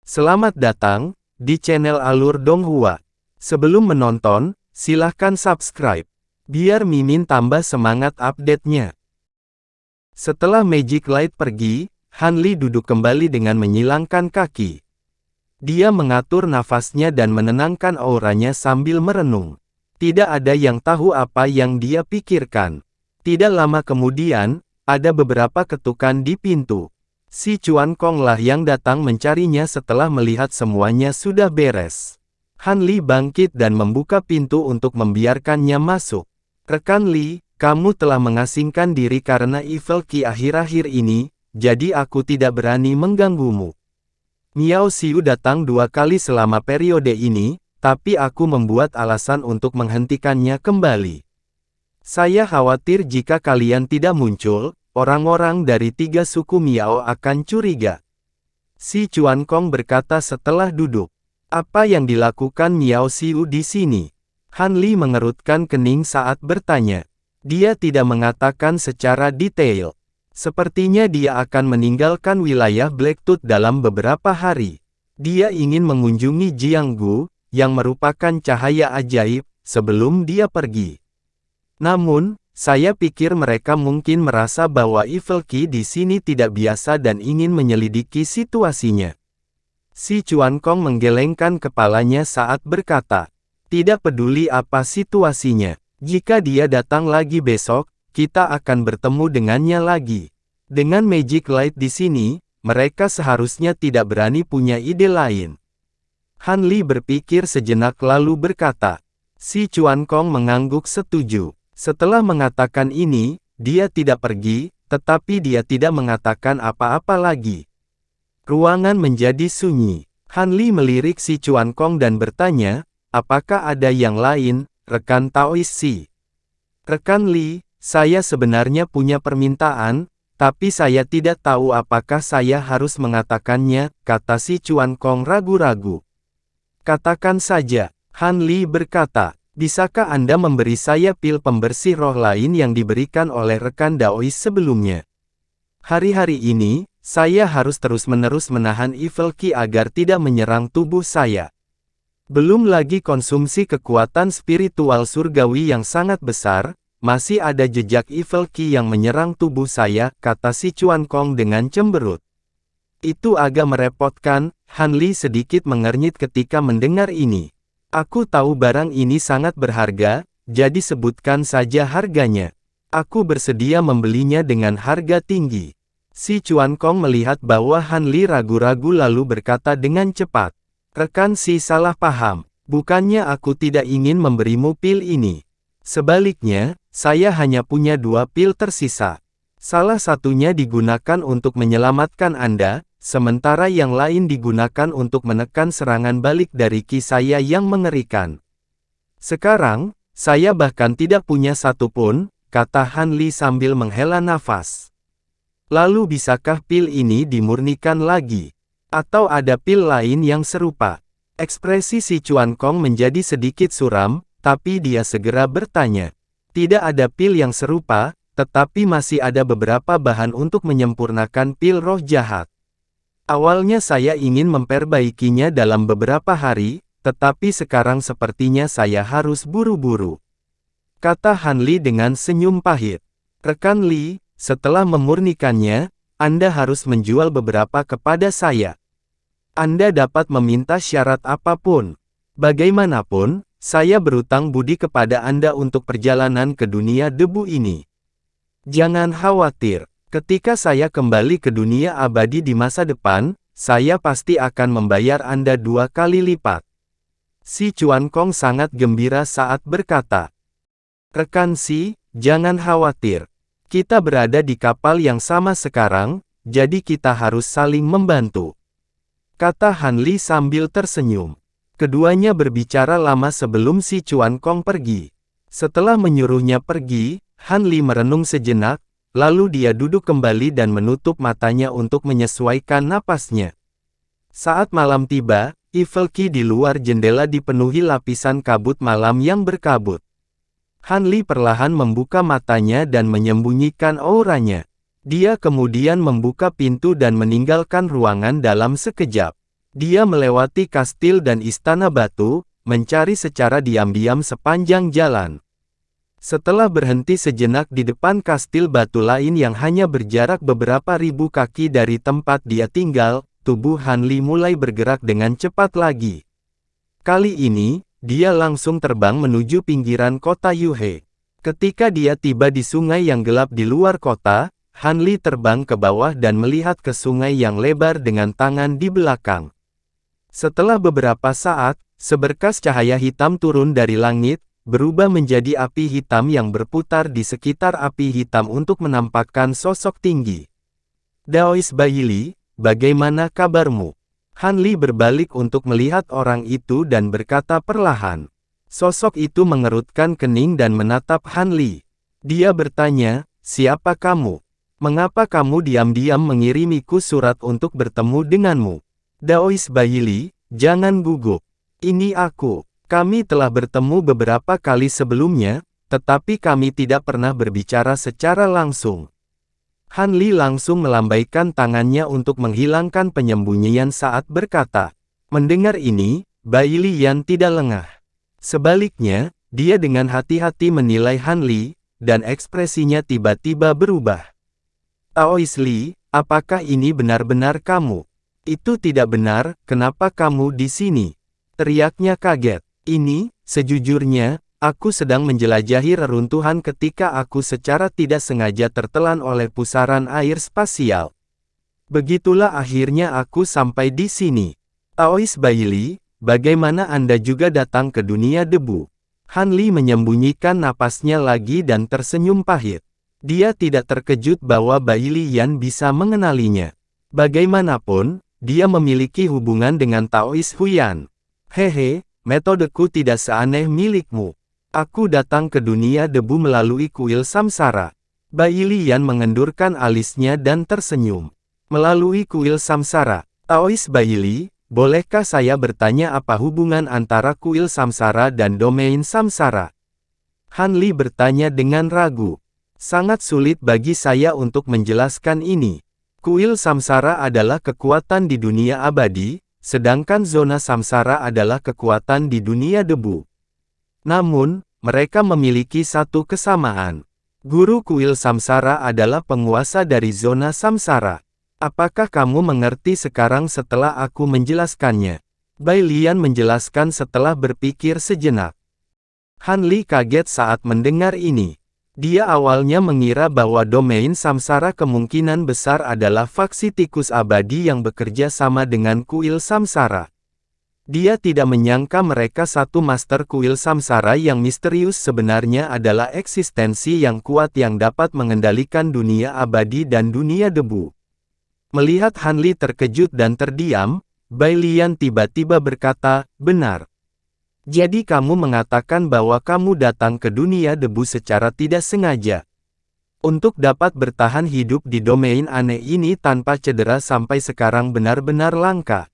Selamat datang di channel Alur Donghua. Sebelum menonton, silahkan subscribe, biar Mimin tambah semangat update-nya. Setelah Magic Light pergi, Han Li duduk kembali dengan menyilangkan kaki. Dia mengatur nafasnya dan menenangkan auranya sambil merenung. Tidak ada yang tahu apa yang dia pikirkan. Tidak lama kemudian, ada beberapa ketukan di pintu. Si Chuan Kong lah yang datang mencarinya setelah melihat semuanya sudah beres. Han Li bangkit dan membuka pintu untuk membiarkannya masuk. Rekan Li, kamu telah mengasingkan diri karena Evil Qi akhir-akhir ini, jadi aku tidak berani mengganggumu. Miao Xiu datang 2 kali selama periode ini, tapi aku membuat alasan untuk menghentikannya kembali. Saya khawatir jika kalian tidak muncul, orang-orang dari 3 suku Miao akan curiga. Si Chuan Kong berkata setelah duduk. Apa yang dilakukan Miao Xiu di sini? Han Li mengerutkan kening saat bertanya. Dia tidak mengatakan secara detail. Sepertinya dia akan meninggalkan wilayah Blacktooth dalam beberapa hari. Dia ingin mengunjungi Jianggu, yang merupakan cahaya ajaib, sebelum dia pergi. Namun, saya pikir mereka mungkin merasa bahwa Evil Qi di sini tidak biasa dan ingin menyelidiki situasinya. Si Chuan Kong menggelengkan kepalanya saat berkata, tidak peduli apa situasinya. Jika dia datang lagi besok, kita akan bertemu dengannya lagi. Dengan Magic Light di sini, mereka seharusnya tidak berani punya ide lain. Han Li berpikir sejenak lalu berkata. Si Chuan Kong mengangguk setuju. Setelah mengatakan ini, dia tidak pergi, tetapi dia tidak mengatakan apa-apa lagi. Ruangan menjadi sunyi. Han Li melirik si Chuan Kong dan bertanya, apakah ada yang lain, rekan Taois Si? Rekan Li, saya sebenarnya punya permintaan, tapi saya tidak tahu apakah saya harus mengatakannya, kata si Chuan Kong ragu-ragu. Katakan saja, Han Li berkata. Bisakah Anda memberi saya pil pembersih roh lain yang diberikan oleh rekan Daois sebelumnya? Hari-hari ini, saya harus terus-menerus menahan Evil Qi agar tidak menyerang tubuh saya. Belum lagi konsumsi kekuatan spiritual surgawi yang sangat besar, masih ada jejak Evil Qi yang menyerang tubuh saya, kata si Chuan Kong dengan cemberut. Itu agak merepotkan, Han Li sedikit mengernyit ketika mendengar ini. Aku tahu barang ini sangat berharga, jadi sebutkan saja harganya. Aku bersedia membelinya dengan harga tinggi. Si Chuan Kong melihat bahwa Han Li ragu-ragu lalu berkata dengan cepat. Rekan Si salah paham, bukannya aku tidak ingin memberimu pil ini. Sebaliknya, saya hanya punya 2 pil tersisa. Salah satunya digunakan untuk menyelamatkan Anda, sementara yang lain digunakan untuk menekan serangan balik dari Qi saya yang mengerikan. Sekarang, saya bahkan tidak punya satu pun, kata Han Li sambil menghela nafas. Lalu bisakah pil ini dimurnikan lagi? Atau ada pil lain yang serupa? Ekspresi si Chuan Kong menjadi sedikit suram, tapi dia segera bertanya. Tidak ada pil yang serupa, tetapi masih ada beberapa bahan untuk menyempurnakan pil roh jahat. Awalnya saya ingin memperbaikinya dalam beberapa hari, tetapi sekarang sepertinya saya harus buru-buru. Kata Han Li dengan senyum pahit. Rekan Li, setelah memurnikannya, Anda harus menjual beberapa kepada saya. Anda dapat meminta syarat apapun. Bagaimanapun, saya berutang budi kepada Anda untuk perjalanan ke dunia debu ini. Jangan khawatir. Ketika saya kembali ke dunia abadi di masa depan, saya pasti akan membayar Anda 2 kali lipat. Si Chuan Kong sangat gembira saat berkata. Rekan Si, jangan khawatir. Kita berada di kapal yang sama sekarang, jadi kita harus saling membantu. Kata Han Li sambil tersenyum. Keduanya berbicara lama sebelum si Chuan Kong pergi. Setelah menyuruhnya pergi, Han Li merenung sejenak, lalu dia duduk kembali dan menutup matanya untuk menyesuaikan napasnya. Saat malam tiba, Evil Qi di luar jendela dipenuhi lapisan kabut malam yang berkabut. Han Li perlahan membuka matanya dan menyembunyikan auranya. Dia kemudian membuka pintu dan meninggalkan ruangan dalam sekejap. Dia melewati kastil dan istana batu, mencari secara diam-diam sepanjang jalan. Setelah berhenti sejenak di depan kastil batu lain yang hanya berjarak beberapa ribu kaki dari tempat dia tinggal, tubuh Han Li mulai bergerak dengan cepat lagi. Kali ini, dia langsung terbang menuju pinggiran kota Yuhe. Ketika dia tiba di sungai yang gelap di luar kota, Han Li terbang ke bawah dan melihat ke sungai yang lebar dengan tangan di belakang. Setelah beberapa saat, seberkas cahaya hitam turun dari langit, berubah menjadi api hitam yang berputar di sekitar api hitam untuk menampakkan sosok tinggi. Daois Baili, bagaimana kabarmu? Han Li berbalik untuk melihat orang itu dan berkata perlahan. Sosok itu mengerutkan kening dan menatap Han Li. Dia bertanya, siapa kamu? Mengapa kamu diam-diam mengirimiku surat untuk bertemu denganmu? Daois Baili, jangan gugup. Ini aku. Kami telah bertemu beberapa kali sebelumnya, tetapi kami tidak pernah berbicara secara langsung. Han Li langsung melambaikan tangannya untuk menghilangkan penyembunyian saat berkata. Mendengar ini, Bai Lian tidak lengah. Sebaliknya, dia dengan hati-hati menilai Han Li, dan ekspresinya tiba-tiba berubah. Taois Li, apakah ini benar-benar kamu? Itu tidak benar, kenapa kamu di sini? Teriaknya kaget. Ini, sejujurnya, aku sedang menjelajahi reruntuhan ketika aku secara tidak sengaja tertelan oleh pusaran air spasial. Begitulah akhirnya aku sampai di sini. Taois Baili, bagaimana Anda juga datang ke dunia debu? Han Li menyembunyikan napasnya lagi dan tersenyum pahit. Dia tidak terkejut bahwa Bai Lian bisa mengenalinya. Bagaimanapun, dia memiliki hubungan dengan Taois Huyan. Hehe, metodeku tidak seaneh milikmu. Aku datang ke dunia debu melalui kuil samsara. Bai Lian mengendurkan alisnya dan tersenyum. Melalui kuil samsara. Taois Baili, bolehkah saya bertanya apa hubungan antara kuil samsara dan domain samsara? Han Li bertanya dengan ragu. Sangat sulit bagi saya untuk menjelaskan ini. Kuil samsara adalah kekuatan di dunia abadi, sedangkan zona samsara adalah kekuatan di dunia debu. Namun, mereka memiliki satu kesamaan. Guru kuil samsara adalah penguasa dari zona samsara. Apakah kamu mengerti sekarang setelah aku menjelaskannya? Bai Lian menjelaskan setelah berpikir sejenak. Han Li kaget saat mendengar ini. Dia awalnya mengira bahwa domain samsara kemungkinan besar adalah faksi tikus abadi yang bekerja sama dengan kuil samsara. Dia tidak menyangka mereka satu master kuil samsara yang misterius sebenarnya adalah eksistensi yang kuat yang dapat mengendalikan dunia abadi dan dunia debu. Melihat Han Li terkejut dan terdiam, Bai Lian tiba-tiba berkata, benar. Jadi kamu mengatakan bahwa kamu datang ke dunia debu secara tidak sengaja. Untuk dapat bertahan hidup di domain aneh ini tanpa cedera sampai sekarang benar-benar langka.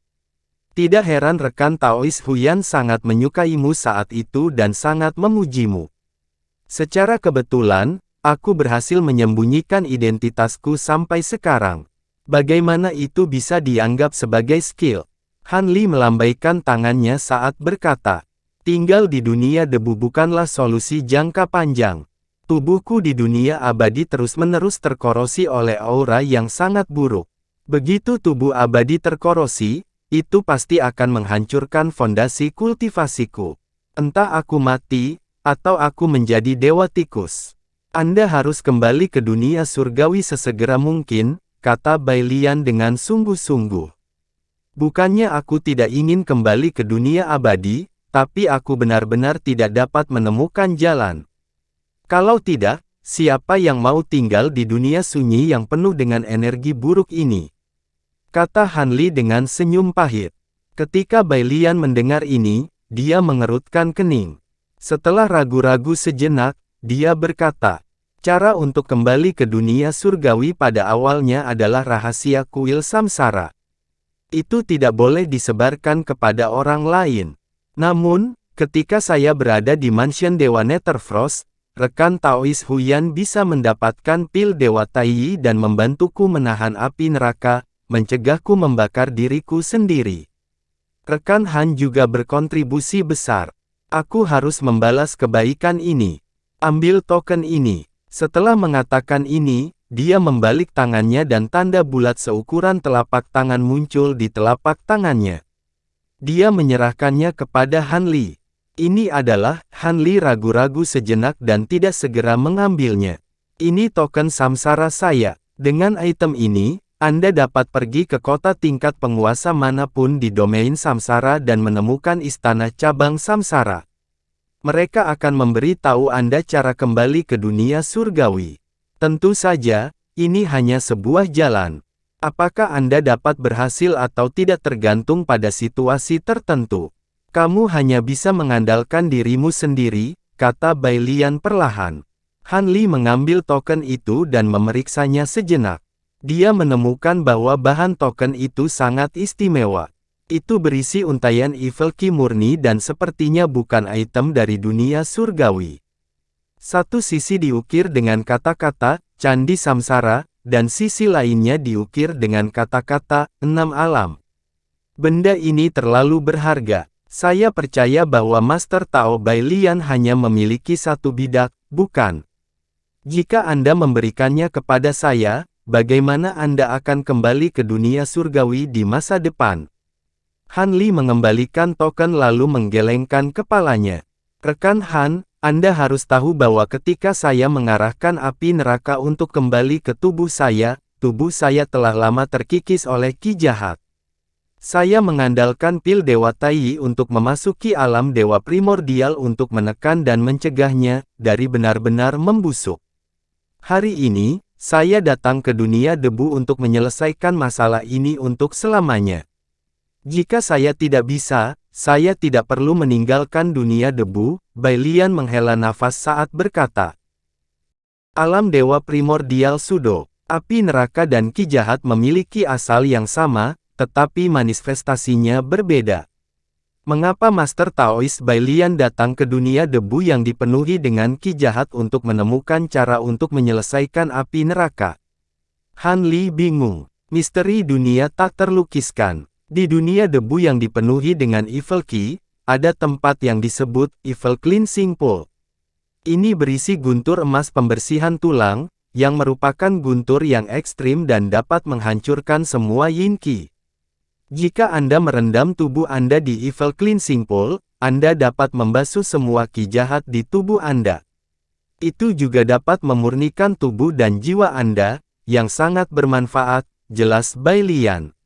Tidak heran rekan Taois Huyan sangat menyukaimu saat itu dan sangat memujimu. Secara kebetulan, aku berhasil menyembunyikan identitasku sampai sekarang. Bagaimana itu bisa dianggap sebagai skill? Han Li melambaikan tangannya saat berkata. Tinggal di dunia debu bukanlah solusi jangka panjang. Tubuhku di dunia abadi terus-menerus terkorosi oleh aura yang sangat buruk. Begitu tubuh abadi terkorosi, itu pasti akan menghancurkan fondasi kultivasiku. Entah aku mati, atau aku menjadi dewa tikus. Anda harus kembali ke dunia surgawi sesegera mungkin, kata Bai Lian dengan sungguh-sungguh. Bukannya aku tidak ingin kembali ke dunia abadi, tapi aku benar-benar tidak dapat menemukan jalan. Kalau tidak, siapa yang mau tinggal di dunia sunyi yang penuh dengan energi buruk ini? Kata Han Li dengan senyum pahit. Ketika Bai Lian mendengar ini, dia mengerutkan kening. Setelah ragu-ragu sejenak, dia berkata, cara untuk kembali ke dunia surgawi pada awalnya adalah rahasia kuil samsara. Itu tidak boleh disebarkan kepada orang lain. Namun, ketika saya berada di mansion Dewa Netherfrost, rekan Taois Huyan bisa mendapatkan pil Dewa Taiyi dan membantuku menahan api neraka, mencegahku membakar diriku sendiri. Rekan Han juga berkontribusi besar. Aku harus membalas kebaikan ini. Ambil token ini. Setelah mengatakan ini, dia membalik tangannya dan tanda bulat seukuran telapak tangan muncul di telapak tangannya. Dia menyerahkannya kepada Han Li. Ini adalah, Han Li ragu-ragu sejenak dan tidak segera mengambilnya. Ini token samsara saya. Dengan item ini, Anda dapat pergi ke kota tingkat penguasa manapun di domain samsara dan menemukan istana cabang samsara. Mereka akan memberi tahu Anda cara kembali ke dunia surgawi. Tentu saja, ini hanya sebuah jalan. Apakah Anda dapat berhasil atau tidak tergantung pada situasi tertentu. Kamu hanya bisa mengandalkan dirimu sendiri, kata Bai Lian perlahan. Han Li mengambil token itu dan memeriksanya sejenak. Dia menemukan bahwa bahan token itu sangat istimewa. Itu berisi untaian Evil Key murni dan sepertinya bukan item dari dunia surgawi. Satu sisi diukir dengan kata-kata, Candi Samsara, dan sisi lainnya diukir dengan kata-kata, 6 alam. Benda ini terlalu berharga. Saya percaya bahwa Master Tao Bai Lian hanya memiliki satu bidak, bukan? Jika Anda memberikannya kepada saya, bagaimana Anda akan kembali ke dunia surgawi di masa depan? Han Li mengembalikan token lalu menggelengkan kepalanya. Rekan Han, Anda harus tahu bahwa ketika saya mengarahkan api neraka untuk kembali ke tubuh saya telah lama terkikis oleh ki jahat. Saya mengandalkan pil Dewa Tai untuk memasuki alam dewa primordial untuk menekan dan mencegahnya dari benar-benar membusuk. Hari ini, saya datang ke dunia debu untuk menyelesaikan masalah ini untuk selamanya. Jika saya tidak bisa, saya tidak perlu meninggalkan dunia debu, Bai Lian menghela nafas saat berkata. Alam dewa primordial Sudo, api neraka dan ki jahat memiliki asal yang sama, tetapi manifestasinya berbeda. Mengapa Master Taoist Bai Lian datang ke dunia debu yang dipenuhi dengan ki jahat untuk menemukan cara untuk menyelesaikan api neraka? Han Li bingung. Misteri dunia tak terlukiskan. Di dunia debu yang dipenuhi dengan Evil Key, ada tempat yang disebut Evil Cleansing Pool. Ini berisi guntur emas pembersihan tulang, yang merupakan guntur yang ekstrim dan dapat menghancurkan semua Yin Qi. Jika Anda merendam tubuh Anda di Evil Cleansing Pool, Anda dapat membasuh semua ki jahat di tubuh Anda. Itu juga dapat memurnikan tubuh dan jiwa Anda, yang sangat bermanfaat, jelas Bai Lian.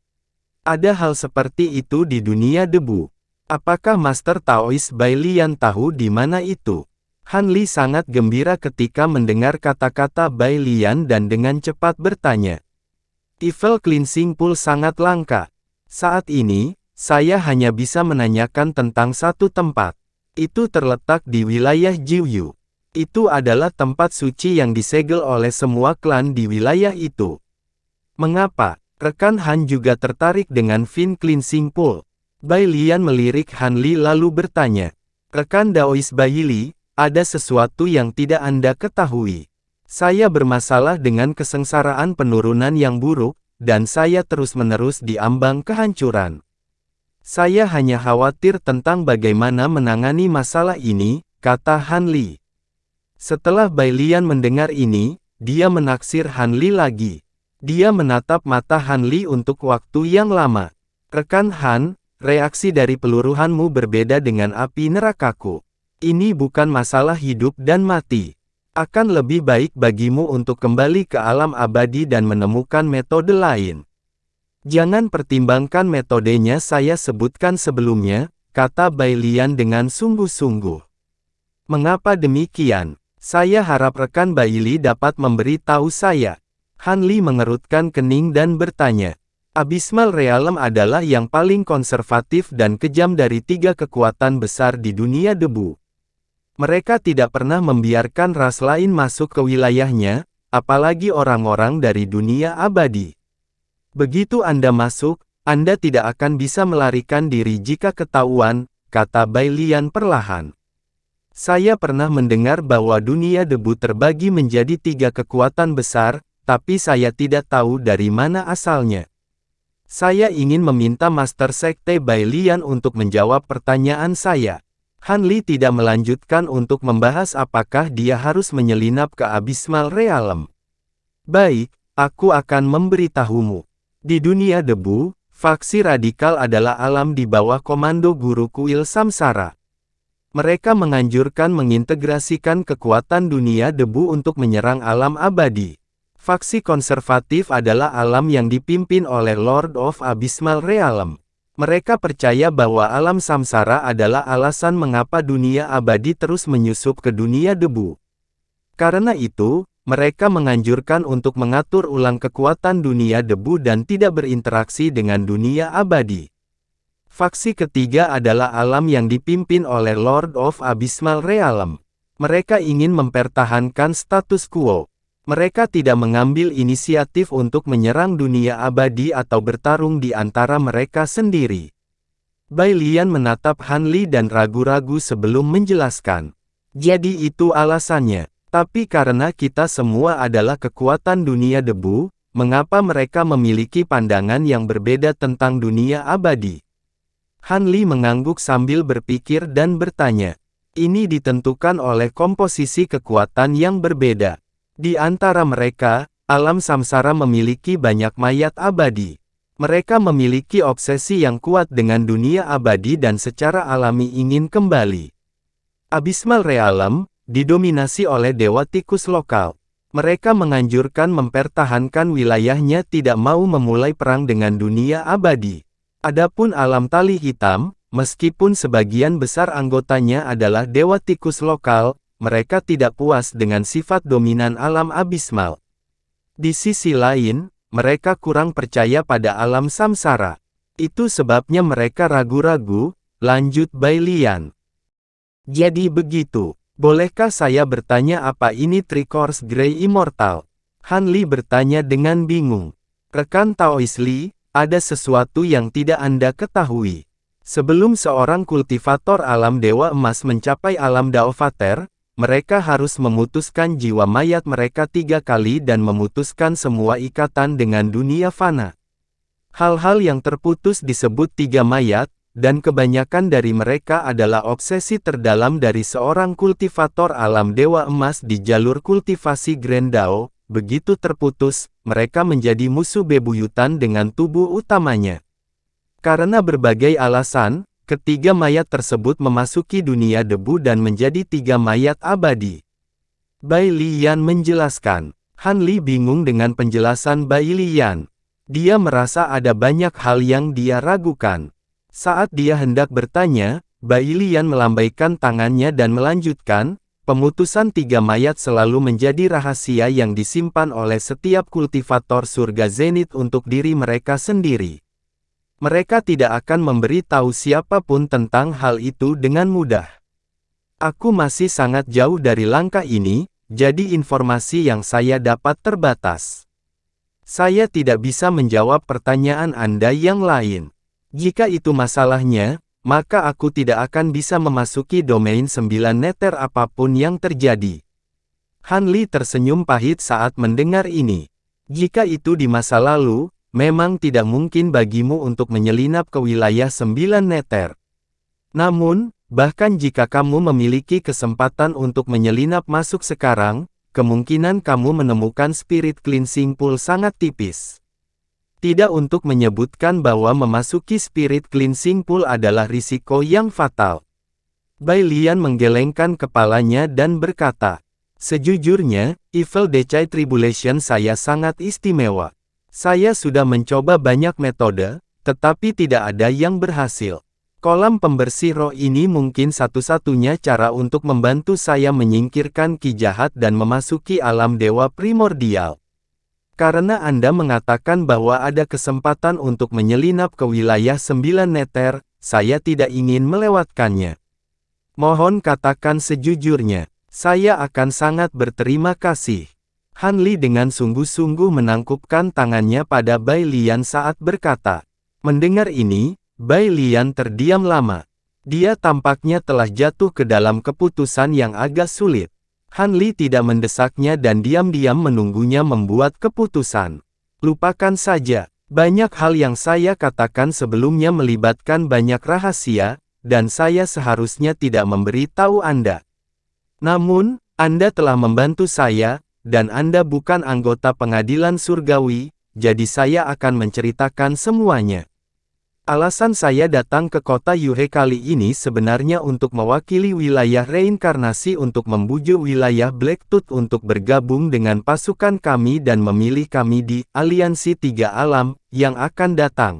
Ada hal seperti itu di dunia debu. Apakah Master Taoist Bai Lian tahu di mana itu? Han Li sangat gembira ketika mendengar kata-kata Bai Lian dan dengan cepat bertanya. Evil Cleansing Pool sangat langka. Saat ini, saya hanya bisa menanyakan tentang satu tempat. Itu terletak di wilayah Jiuyu. Itu adalah tempat suci yang disegel oleh semua klan di wilayah itu. Mengapa? Rekan Han juga tertarik dengan Fin Cleansing Pool. Bai Lian melirik Han Li lalu bertanya. Rekan Daoist Bai Li, ada sesuatu yang tidak Anda ketahui. Saya bermasalah dengan kesengsaraan penurunan yang buruk, dan saya terus-menerus diambang kehancuran. Saya hanya khawatir tentang bagaimana menangani masalah ini, kata Han Li. Setelah Bai Lian mendengar ini, dia menaksir Han Li lagi. Dia menatap mata Han Li untuk waktu yang lama. Rekan Han, reaksi dari peluruhanmu berbeda dengan api nerakaku. Ini bukan masalah hidup dan mati. Akan lebih baik bagimu untuk kembali ke alam abadi dan menemukan metode lain. Jangan pertimbangkan metodenya saya sebutkan sebelumnya, kata Bai Lian dengan sungguh-sungguh. Mengapa demikian? Saya harap rekan Bai Li dapat memberi tahu saya. Han Li mengerutkan kening dan bertanya. Abysmal Realm adalah yang paling konservatif dan kejam dari 3 kekuatan besar di dunia debu. Mereka tidak pernah membiarkan ras lain masuk ke wilayahnya, apalagi orang-orang dari dunia abadi. Begitu Anda masuk, Anda tidak akan bisa melarikan diri jika ketahuan, kata Bai Lian perlahan. Saya pernah mendengar bahwa dunia debu terbagi menjadi 3 kekuatan besar, tapi saya tidak tahu dari mana asalnya. Saya ingin meminta Master Sekte Bai Lian untuk menjawab pertanyaan saya. Han Li tidak melanjutkan untuk membahas apakah dia harus menyelinap ke Abysmal Realm. Baik, aku akan memberitahumu. Di dunia debu, faksi radikal adalah alam di bawah komando Guru Kuil Samsara. Mereka menganjurkan mengintegrasikan kekuatan dunia debu untuk menyerang alam abadi. Faksi konservatif adalah alam yang dipimpin oleh Lord of Abysmal Realm. Mereka percaya bahwa alam samsara adalah alasan mengapa dunia abadi terus menyusup ke dunia debu. Karena itu, mereka menganjurkan untuk mengatur ulang kekuatan dunia debu dan tidak berinteraksi dengan dunia abadi. Faksi ketiga adalah alam yang dipimpin oleh Lord of Abysmal Realm. Mereka ingin mempertahankan status quo. Mereka tidak mengambil inisiatif untuk menyerang dunia abadi atau bertarung di antara mereka sendiri. Bai Lian menatap Han Li dan ragu-ragu sebelum menjelaskan. Jadi itu alasannya. Tapi karena kita semua adalah kekuatan dunia debu, mengapa mereka memiliki pandangan yang berbeda tentang dunia abadi? Han Li mengangguk sambil berpikir dan bertanya. Ini ditentukan oleh komposisi kekuatan yang berbeda. Di antara mereka, alam samsara memiliki banyak mayat abadi. Mereka memiliki obsesi yang kuat dengan dunia abadi dan secara alami ingin kembali. Abysmal Realm didominasi oleh dewa tikus lokal. Mereka menganjurkan mempertahankan wilayahnya, tidak mau memulai perang dengan dunia abadi. Adapun alam tali hitam, meskipun sebagian besar anggotanya adalah dewa tikus lokal, mereka tidak puas dengan sifat dominan alam abismal. Di sisi lain, mereka kurang percaya pada alam samsara. Itu sebabnya mereka ragu-ragu, lanjut Bai Lian. Jadi begitu, bolehkah saya bertanya apa ini Tricourse Grey Immortal? Han Li bertanya dengan bingung. Rekan Taois Li, ada sesuatu yang tidak Anda ketahui. Sebelum seorang kultivator alam dewa emas mencapai alam Daovater, mereka harus memutuskan jiwa mayat mereka 3 kali dan memutuskan semua ikatan dengan dunia fana. Hal-hal yang terputus disebut 3 mayat, dan kebanyakan dari mereka adalah obsesi terdalam dari seorang kultivator alam dewa emas di jalur kultivasi Grand Dao. Begitu terputus, mereka menjadi musuh bebuyutan dengan tubuh utamanya. Karena berbagai alasan, ketiga mayat tersebut memasuki dunia debu dan menjadi 3 mayat abadi. Bai Lian menjelaskan. Han Li bingung dengan penjelasan Bai Lian. Dia merasa ada banyak hal yang dia ragukan. Saat dia hendak bertanya, Bai Lian melambaikan tangannya dan melanjutkan, pemutusan 3 mayat selalu menjadi rahasia yang disimpan oleh setiap kultivator surga zenit untuk diri mereka sendiri. Mereka tidak akan memberi tahu siapapun tentang hal itu dengan mudah. Aku masih sangat jauh dari langkah ini, jadi informasi yang saya dapat terbatas. Saya tidak bisa menjawab pertanyaan Anda yang lain. Jika itu masalahnya, maka aku tidak akan bisa memasuki domain 9 neter apapun yang terjadi. Han Li tersenyum pahit saat mendengar ini. Jika itu di masa lalu, memang tidak mungkin bagimu untuk menyelinap ke wilayah 9 neter. Namun, bahkan jika kamu memiliki kesempatan untuk menyelinap masuk sekarang, kemungkinan kamu menemukan spirit cleansing pool sangat tipis. Tidak untuk menyebutkan bahwa memasuki spirit cleansing pool adalah risiko yang fatal. Bai Lian menggelengkan kepalanya dan berkata, sejujurnya, Evil Decay Tribulation saya sangat istimewa. Saya sudah mencoba banyak metode, tetapi tidak ada yang berhasil. Kolam pembersih roh ini mungkin satu-satunya cara untuk membantu saya menyingkirkan ki jahat dan memasuki alam dewa primordial. Karena Anda mengatakan bahwa ada kesempatan untuk menyelinap ke wilayah 9 neter, saya tidak ingin melewatkannya. Mohon katakan sejujurnya, saya akan sangat berterima kasih. Han Li dengan sungguh-sungguh menangkupkan tangannya pada Bai Lian saat berkata. Mendengar ini, Bai Lian terdiam lama. Dia tampaknya telah jatuh ke dalam keputusan yang agak sulit. Han Li tidak mendesaknya dan diam-diam menunggunya membuat keputusan. Lupakan saja, Banyak hal yang saya katakan sebelumnya melibatkan banyak rahasia, dan saya seharusnya tidak memberi tahu Anda. Namun, Anda telah membantu saya, dan Anda bukan anggota pengadilan surgawi, jadi saya akan menceritakan semuanya. Alasan saya datang ke kota Yuhe kali ini sebenarnya untuk mewakili wilayah reinkarnasi untuk membujuk wilayah Blacktooth untuk bergabung dengan pasukan kami dan memilih kami di Aliansi Tiga Alam yang akan datang.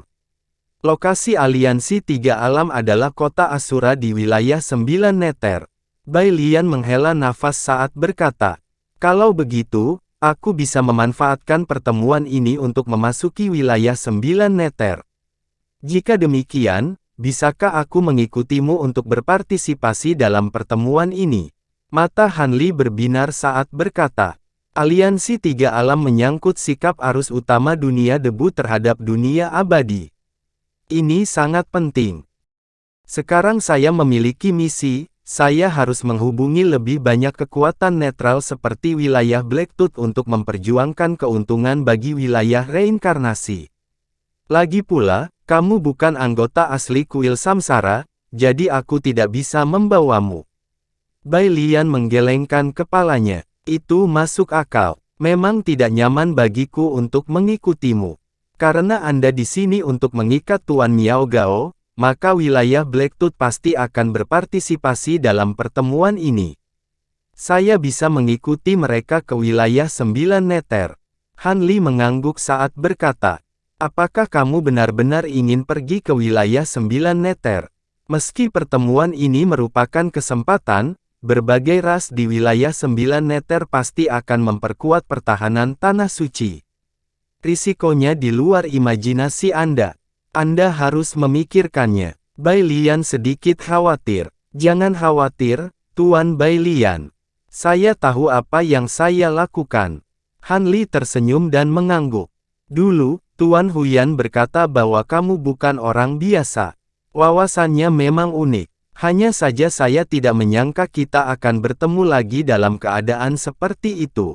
Lokasi Aliansi Tiga Alam adalah kota Asura di wilayah 9 Neter. Bai Lian menghela nafas saat berkata, "Kalau begitu, aku bisa memanfaatkan pertemuan ini untuk memasuki wilayah 9 Neter. Jika demikian, bisakah aku mengikutimu untuk berpartisipasi dalam pertemuan ini?" Mata Han Li berbinar saat berkata, "Aliansi Tiga Alam menyangkut sikap arus utama dunia debu terhadap dunia abadi. Ini sangat penting. Sekarang saya memiliki misi, saya harus menghubungi lebih banyak kekuatan netral seperti wilayah Blacktooth untuk memperjuangkan keuntungan bagi wilayah reinkarnasi. Lagi pula, kamu bukan anggota asli kuil Samsara, jadi aku tidak bisa membawamu." Bai Lian menggelengkan kepalanya. "Itu masuk akal. Memang tidak nyaman bagiku untuk mengikutimu. Karena Anda di sini untuk mengikat Tuan Miao Gao, maka wilayah Blacktooth pasti akan berpartisipasi dalam pertemuan ini. Saya bisa mengikuti mereka ke wilayah 9 Neter." Han Li mengangguk saat berkata, "Apakah kamu benar-benar ingin pergi ke wilayah 9 Neter? Meski pertemuan ini merupakan kesempatan, berbagai ras di wilayah 9 Neter pasti akan memperkuat pertahanan Tanah Suci. Risikonya di luar imajinasi Anda. Anda harus memikirkannya." Bai Lian sedikit khawatir. "Jangan khawatir, Tuan Bai Lian. Saya tahu apa yang saya lakukan." Han Li tersenyum dan mengangguk. "Dulu, Tuan Huyan berkata bahwa kamu bukan orang biasa. Wawasannya memang unik. Hanya saja saya tidak menyangka kita akan bertemu lagi dalam keadaan seperti itu."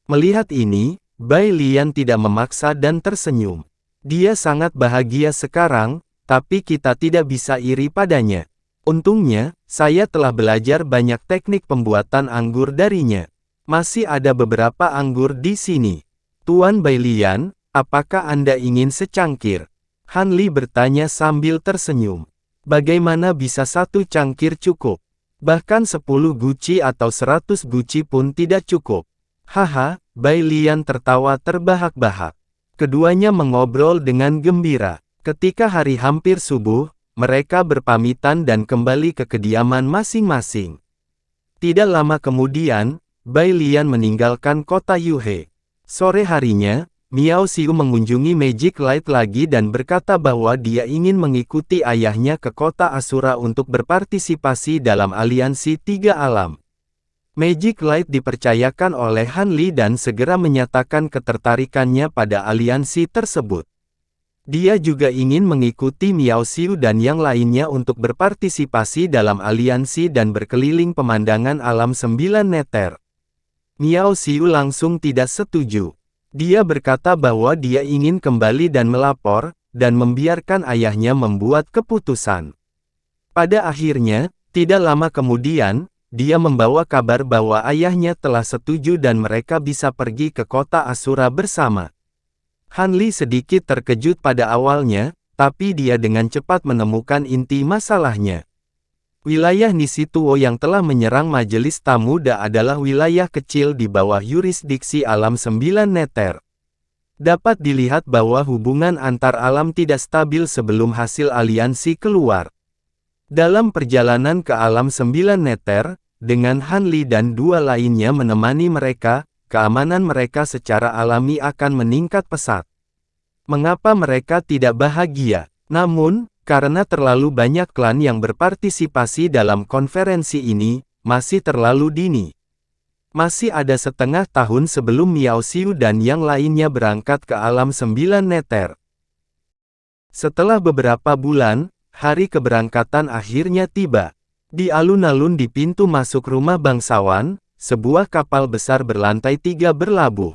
Melihat ini, Bai Lian tidak memaksa dan tersenyum. Dia sangat bahagia sekarang, tapi kita tidak bisa iri padanya. Untungnya, saya telah belajar banyak teknik pembuatan anggur darinya. Masih ada beberapa anggur di sini. Tuan Bai Lian, apakah Anda ingin secangkir? Han Li bertanya sambil tersenyum. Bagaimana bisa satu cangkir cukup? Bahkan 10 guci atau 100 guci pun tidak cukup. Haha, Bai Lian tertawa terbahak-bahak. Keduanya mengobrol dengan gembira. Ketika hari hampir subuh, mereka berpamitan dan kembali ke kediaman masing-masing. Tidak lama kemudian, Bai Lian meninggalkan kota Yuhe. Sore harinya, Miao Xiu mengunjungi Magic Light lagi dan berkata bahwa dia ingin mengikuti ayahnya ke kota Asura untuk berpartisipasi dalam Aliansi Tiga Alam. Magic Light dipercayakan oleh Han Li dan segera menyatakan ketertarikannya pada aliansi tersebut. Dia juga ingin mengikuti Miao Xiu dan yang lainnya untuk berpartisipasi dalam aliansi dan berkeliling pemandangan alam 9 Neter. Miao Xiu langsung tidak setuju. Dia berkata bahwa dia ingin kembali dan melapor, dan membiarkan ayahnya membuat keputusan. Pada akhirnya, tidak lama kemudian, dia membawa kabar bahwa ayahnya telah setuju dan mereka bisa pergi ke kota Asura bersama. Han Li sedikit terkejut pada awalnya, tapi dia dengan cepat menemukan inti masalahnya. Wilayah Nisituo yang telah menyerang Majelis Tamuda adalah wilayah kecil di bawah yurisdiksi alam 9 Neter. Dapat dilihat bahwa hubungan antar alam tidak stabil sebelum hasil aliansi keluar. Dalam perjalanan ke alam 9 Neter, dengan Han Li dan dua lainnya menemani mereka, keamanan mereka secara alami akan meningkat pesat. Mengapa mereka tidak bahagia? Namun, karena terlalu banyak klan yang berpartisipasi dalam konferensi ini, masih terlalu dini. Masih ada setengah tahun sebelum Miao Xiu dan yang lainnya berangkat ke alam 9 Neter. Setelah beberapa bulan, hari keberangkatan akhirnya tiba. Di alun-alun di pintu masuk rumah bangsawan, sebuah kapal besar berlantai 3 berlabuh.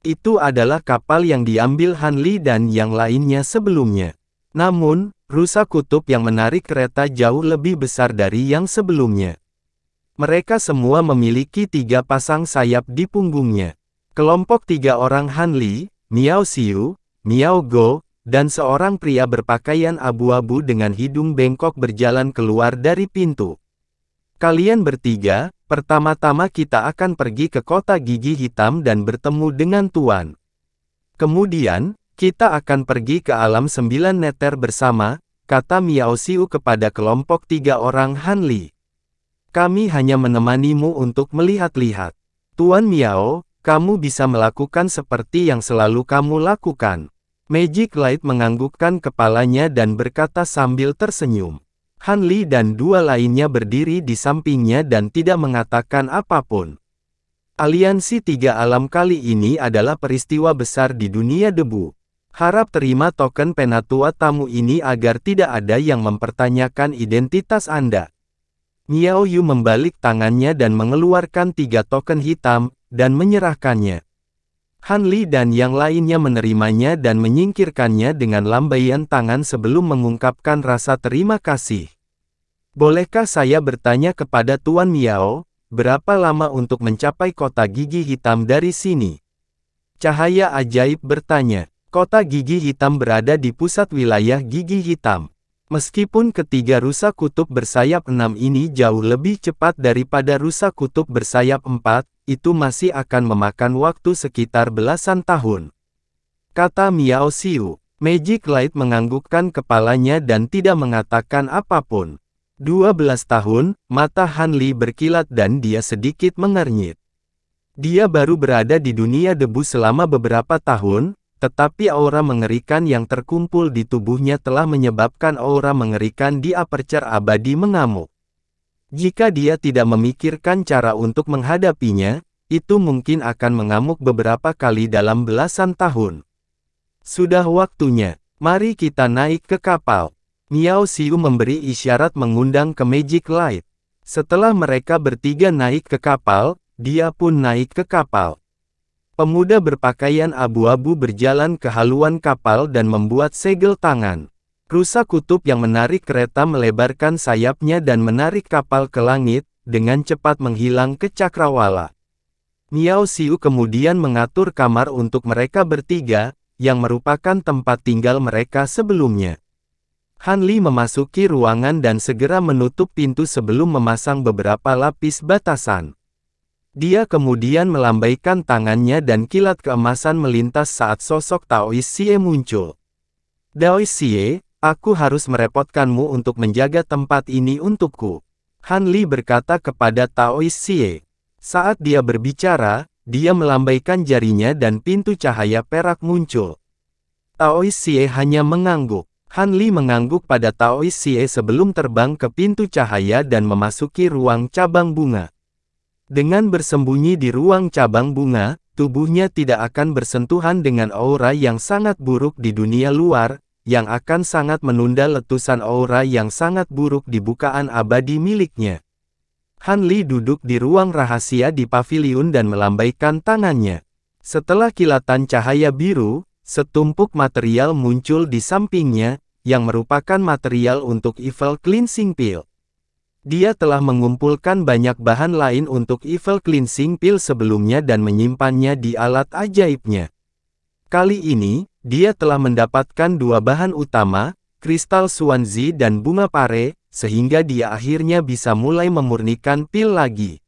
Itu adalah kapal yang diambil Han Li dan yang lainnya sebelumnya. Namun, rusa kutub yang menarik kereta jauh lebih besar dari yang sebelumnya. Mereka semua memiliki 3 pasang sayap di punggungnya. Kelompok 3 orang Han Li, Miao Xiu, Miao Go, dan seorang pria berpakaian abu-abu dengan hidung bengkok berjalan keluar dari pintu. Kalian bertiga, pertama-tama kita akan pergi ke kota gigi hitam dan bertemu dengan Tuan. Kemudian, kita akan pergi ke alam 9 neter bersama, kata Miao Xiu kepada kelompok 3 orang Han Li. Kami hanya menemanimu untuk melihat-lihat. Tuan Miao, kamu bisa melakukan seperti yang selalu kamu lakukan. Magic Light menganggukkan kepalanya dan berkata sambil tersenyum. Han Li dan 2 lainnya berdiri di sampingnya dan tidak mengatakan apapun. Aliansi 3 alam kali ini adalah peristiwa besar di dunia debu. Harap terima token penatua tamu ini agar tidak ada yang mempertanyakan identitas Anda. Miao Yu membalik tangannya dan mengeluarkan 3 token hitam, dan menyerahkannya. Han Li dan yang lainnya menerimanya dan menyingkirkannya dengan lambaian tangan sebelum mengungkapkan rasa terima kasih. Bolehkah saya bertanya kepada Tuan Miao, berapa lama untuk mencapai kota gigi hitam dari sini? Cahaya ajaib bertanya. Kota gigi hitam berada di pusat wilayah gigi hitam. Meskipun ketiga rusa kutub bersayap 6 ini jauh lebih cepat daripada rusa kutub bersayap 4, itu masih akan memakan waktu sekitar belasan tahun. Kata Miao Xiu. Magic Light menganggukkan kepalanya dan tidak mengatakan apapun. 12 tahun, mata Han Li berkilat dan dia sedikit mengernyit. Dia baru berada di dunia debu selama beberapa tahun, tetapi aura mengerikan yang terkumpul di tubuhnya telah menyebabkan aura mengerikan di aperture abadi mengamuk. Jika dia tidak memikirkan cara untuk menghadapinya, itu mungkin akan mengamuk beberapa kali dalam belasan tahun. Sudah waktunya, mari kita naik ke kapal. Miao Xiu memberi isyarat mengundang ke Magic Light. Setelah mereka bertiga naik ke kapal, dia pun naik ke kapal. Pemuda berpakaian abu-abu berjalan ke haluan kapal dan membuat segel tangan. Rusa kutub yang menarik kereta melebarkan sayapnya dan menarik kapal ke langit, dengan cepat menghilang ke cakrawala. Miao Xiu kemudian mengatur kamar untuk mereka bertiga, yang merupakan tempat tinggal mereka sebelumnya. Han Li memasuki ruangan dan segera menutup pintu sebelum memasang beberapa lapis batasan. Dia kemudian melambaikan tangannya dan kilat keemasan melintas saat sosok Taois Xie muncul. Taois Xie, aku harus merepotkanmu untuk menjaga tempat ini untukku. Han Li berkata kepada Taois Xie. Saat dia berbicara, dia melambaikan jarinya dan pintu cahaya perak muncul. Taois Xie hanya mengangguk. Han Li mengangguk pada Taois Xie sebelum terbang ke pintu cahaya dan memasuki ruang cabang bunga. Dengan bersembunyi di ruang cabang bunga, tubuhnya tidak akan bersentuhan dengan aura yang sangat buruk di dunia luar, yang akan sangat menunda letusan aura yang sangat buruk di bukaan abadi miliknya. Han Li duduk di ruang rahasia di paviliun dan melambaikan tangannya. Setelah kilatan cahaya biru, setumpuk material muncul di sampingnya, yang merupakan material untuk Evil Cleansing Pill. Dia telah mengumpulkan banyak bahan lain untuk Evil Cleansing Pill sebelumnya dan menyimpannya di alat ajaibnya. Kali ini, dia telah mendapatkan 2 bahan utama, kristal Xuanzi dan bunga pare, sehingga dia akhirnya bisa mulai memurnikan pil lagi.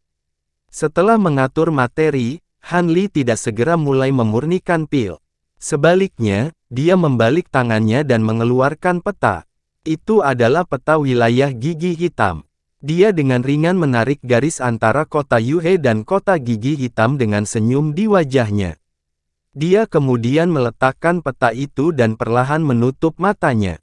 Setelah mengatur materi, Han Li tidak segera mulai memurnikan pil. Sebaliknya, dia membalik tangannya dan mengeluarkan peta. Itu adalah peta wilayah gigi hitam. Dia dengan ringan menarik garis antara kota Yuhe dan kota gigi hitam dengan senyum di wajahnya. Dia kemudian meletakkan peta itu dan perlahan menutup matanya.